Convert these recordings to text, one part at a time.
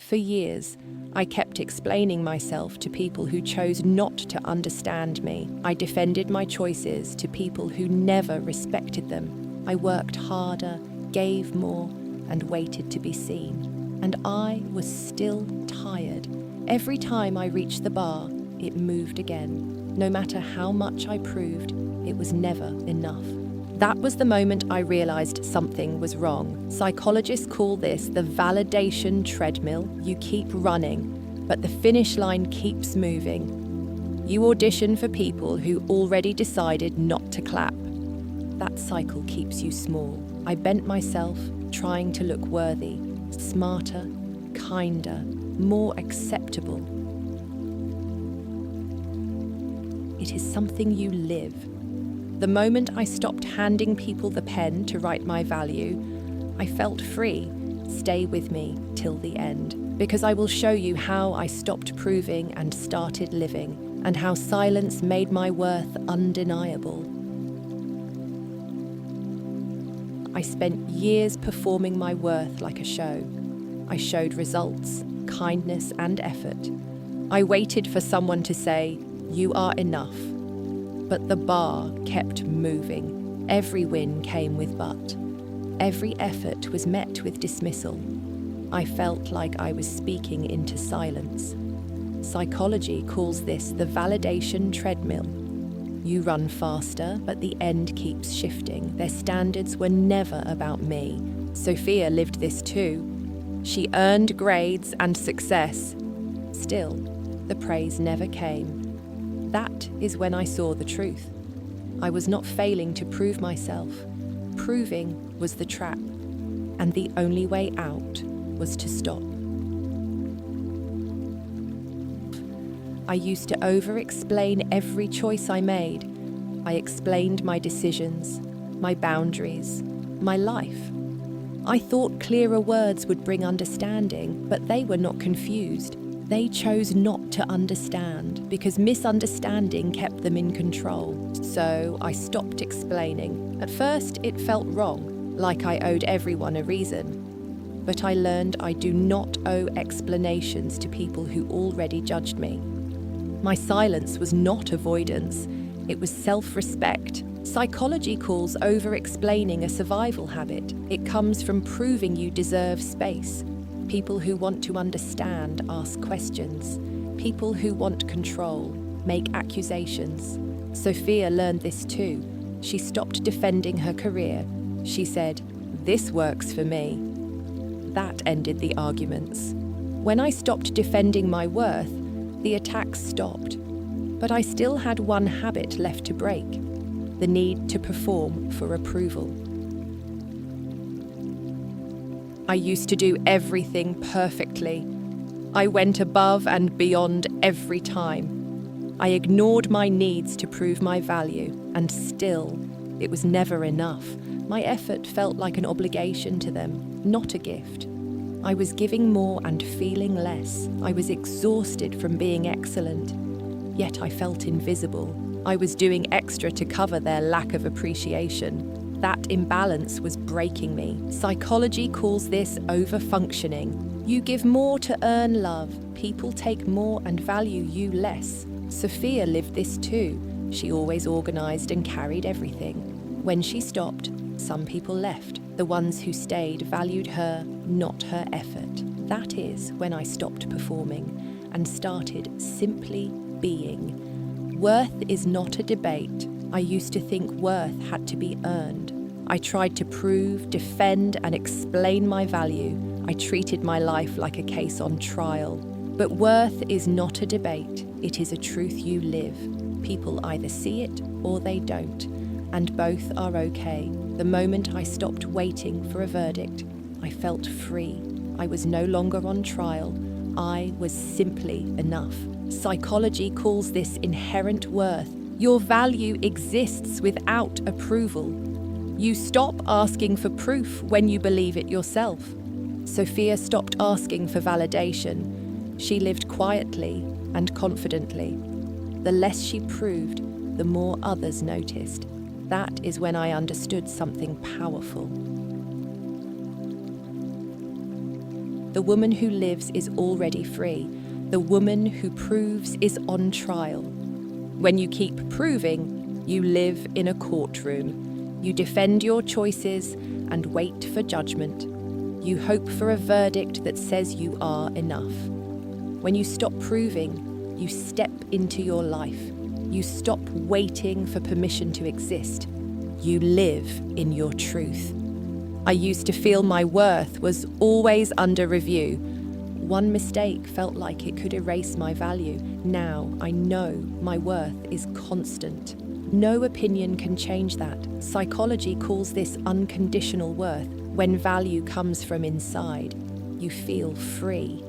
For years, I kept explaining myself to people who chose not to understand me. I defended my choices to people who never respected them. I worked harder, gave more, and waited to be seen. And I was still tired. Every time I reached the bar, it moved again. No matter how much I proved, it was never enough. That was the moment I realized something was wrong. Psychologists call this the validation treadmill. You keep running, but the finish line keeps moving. You audition for people who already decided not to clap. That cycle keeps you small. I bent myself, trying to look worthy, smarter, kinder, more acceptable. It is something you live. The moment I stopped handing people the pen to write my value, I felt free. Stay with me till the end, because I will show you how I stopped proving and started living, and how silence made my worth undeniable. I spent years performing my worth like a show. I showed results, kindness, and effort. I waited for someone to say, "You are enough." But the bar kept moving. Every win came with but. Every effort was met with dismissal. I felt like I was speaking into silence. Psychology calls this the validation treadmill. You run faster, but the end keeps shifting. Their standards were never about me. Sophia lived this too. She earned grades and success. Still, the praise never came. That is when I saw the truth. I was not failing to prove myself. Proving was the trap, and the only way out was to stop. I used to over-explain every choice I made. I explained my decisions, my boundaries, my life. I thought clearer words would bring understanding, but they were not confused. They chose not to understand because misunderstanding kept them in control. So I stopped explaining. At first, it felt wrong, like I owed everyone a reason. But I learned I do not owe explanations to people who already judged me. My silence was not avoidance, it was self-respect. Psychology calls over-explaining a survival habit. It comes from proving you deserve space. People who want to understand ask questions. People who want control make accusations. Sophia learned this too. She stopped defending her career. She said, "This works for me." That ended the arguments. When I stopped defending my worth, the attacks stopped. But I still had one habit left to break: the need to perform for approval. I used to do everything perfectly. I went above and beyond every time. I ignored my needs to prove my value, and still, it was never enough. My effort felt like an obligation to them, not a gift. I was giving more and feeling less. I was exhausted from being excellent, yet I felt invisible. I was doing extra to cover their lack of appreciation. That imbalance was breaking me. Psychology calls this overfunctioning. You give more to earn love. People take more and value you less. Sophia lived this too. She always organized and carried everything. When she stopped, some people left. The ones who stayed valued her, not her effort. That is when I stopped performing and started simply being. Worth is not a debate. I used to think worth had to be earned. I tried to prove, defend, and explain my value. I treated my life like a case on trial. But worth is not a debate. It is a truth you live. People either see it or they don't, and both are okay. The moment I stopped waiting for a verdict, I felt free. I was no longer on trial. I was simply enough. Psychology calls this inherent worth. Your value exists without approval. You stop asking for proof when you believe it yourself. Sophia stopped asking for validation. She lived quietly and confidently. The less she proved, the more others noticed. That is when I understood something powerful. The woman who lives is already free. The woman who proves is on trial. When you keep proving, you live in a courtroom. You defend your choices and wait for judgment. You hope for a verdict that says you are enough. When you stop proving, you step into your life. You stop waiting for permission to exist. You live in your truth. I used to feel my worth was always under review. One mistake felt like it could erase my value. Now I know my worth is constant. No opinion can change that. Psychology calls this unconditional worth. When value comes from inside, you feel free.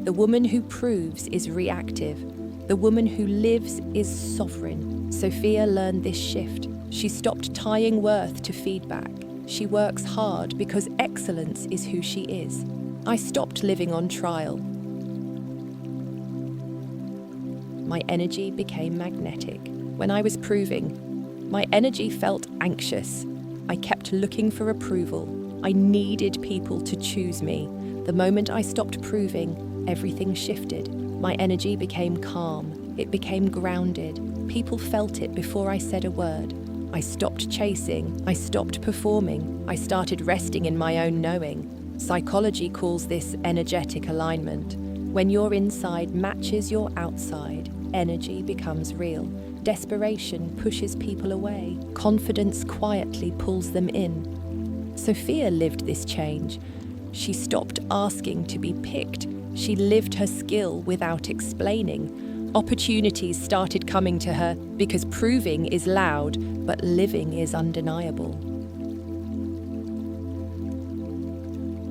The woman who proves is reactive. The woman who lives is sovereign. Sophia learned this shift. She stopped tying worth to feedback. She works hard because excellence is who she is. I stopped living on trial. My energy became magnetic. When I was proving, my energy felt anxious. I kept looking for approval. I needed people to choose me. The moment I stopped proving, everything shifted. My energy became calm. It became grounded. People felt it before I said a word. I stopped chasing. I stopped performing. I started resting in my own knowing. Psychology calls this energetic alignment. When your inside matches your outside, energy becomes real. Desperation pushes people away. Confidence quietly pulls them in. Sophia lived this change. She stopped asking to be picked. She lived her skill without explaining. Opportunities started coming to her because proving is loud, but living is undeniable.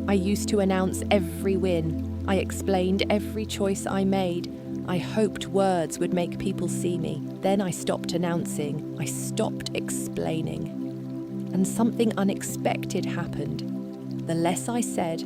I used to announce every win. I explained every choice I made. I hoped words would make people see me. Then I stopped announcing. I stopped explaining. And something unexpected happened. The less I said,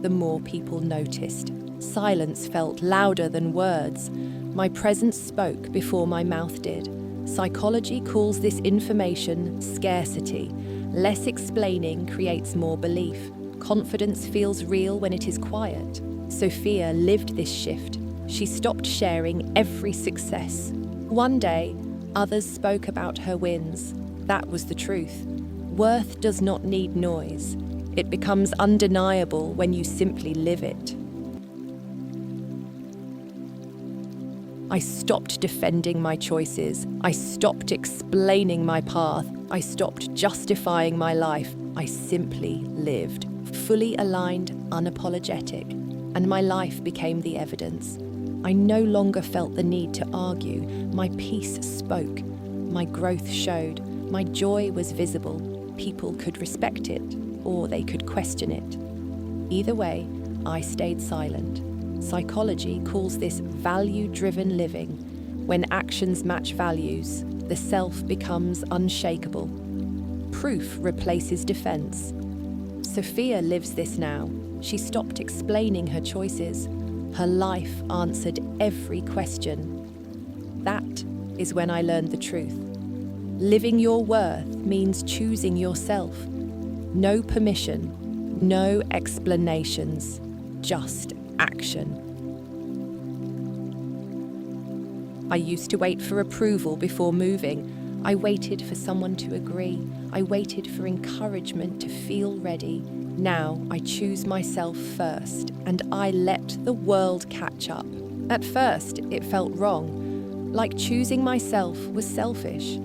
the more people noticed. Silence felt louder than words. My presence spoke before my mouth did. Psychology calls this information scarcity. Less explaining creates more belief. Confidence feels real when it is quiet. Sophia lived this shift. She stopped sharing every success. One day, others spoke about her wins. That was the truth. Worth does not need noise. It becomes undeniable when you simply live it. I stopped defending my choices. I stopped explaining my path. I stopped justifying my life. I simply lived, fully aligned, unapologetic, and my life became the evidence. I no longer felt the need to argue. My peace spoke. My growth showed. My joy was visible. People could respect it, or they could question it. Either way, I stayed silent. Psychology calls this value-driven living. When actions match values, the self becomes unshakable. Proof replaces defense. Sophia lives this now. She stopped explaining her choices. Her life answered every question. That is when I learned the truth. Living your worth means choosing yourself. No permission, no explanations, just action. I used to wait for approval before moving. I waited for someone to agree. I waited for encouragement to feel ready. Now I choose myself first, and I let the world catch up. At first, it felt wrong, like choosing myself was selfish.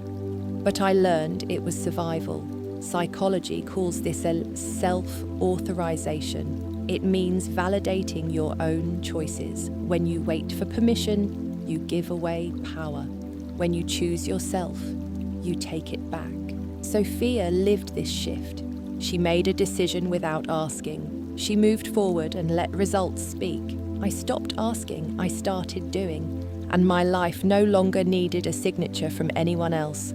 But I learned it was survival. Psychology calls this a self-authorization. It means validating your own choices. When you wait for permission, you give away power. When you choose yourself, you take it back. Sophia lived this shift. She made a decision without asking. She moved forward and let results speak. I stopped asking, I started doing, and my life no longer needed a signature from anyone else.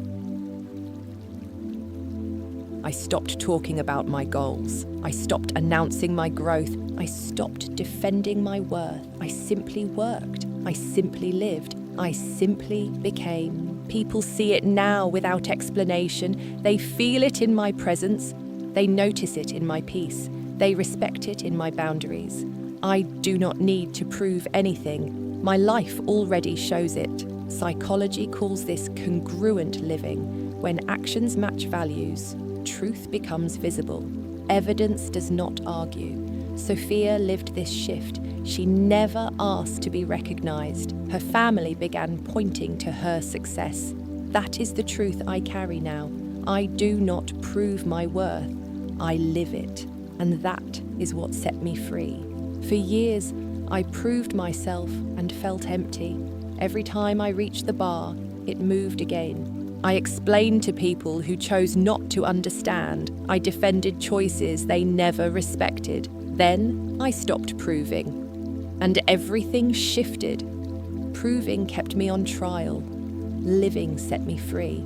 I stopped talking about my goals. I stopped announcing my growth. I stopped defending my worth. I simply worked. I simply lived. I simply became. People see it now without explanation. They feel it in my presence. They notice it in my peace. They respect it in my boundaries. I do not need to prove anything. My life already shows it. Psychology calls this congruent living. When actions match values, truth becomes visible. Evidence does not argue. Sophia lived this shift. She never asked to be recognized. Her family began pointing to her success. That is the truth I carry now. I do not prove my worth. I live it. And that is what set me free. For years, I proved myself and felt empty. Every time I reached the bar, it moved again. I explained to people who chose not to understand. I defended choices they never respected. Then I stopped proving. And everything shifted. Proving kept me on trial. Living set me free.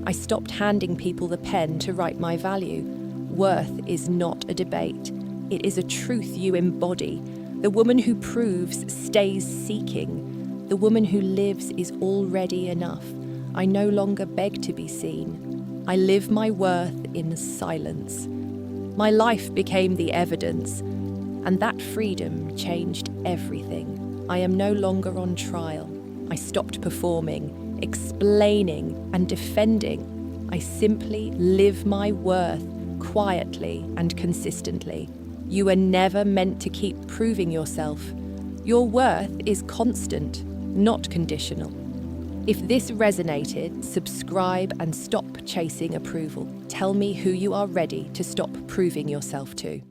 I stopped handing people the pen to write my value. Worth is not a debate. It is a truth you embody. The woman who proves stays seeking. The woman who lives is already enough. I no longer beg to be seen. I live my worth in silence. My life became the evidence, and that freedom changed everything. I am no longer on trial. I stopped performing, explaining, and defending. I simply live my worth quietly and consistently. You are never meant to keep proving yourself. Your worth is constant, not conditional. If this resonated, subscribe and stop chasing approval. Tell me who you are ready to stop proving yourself to.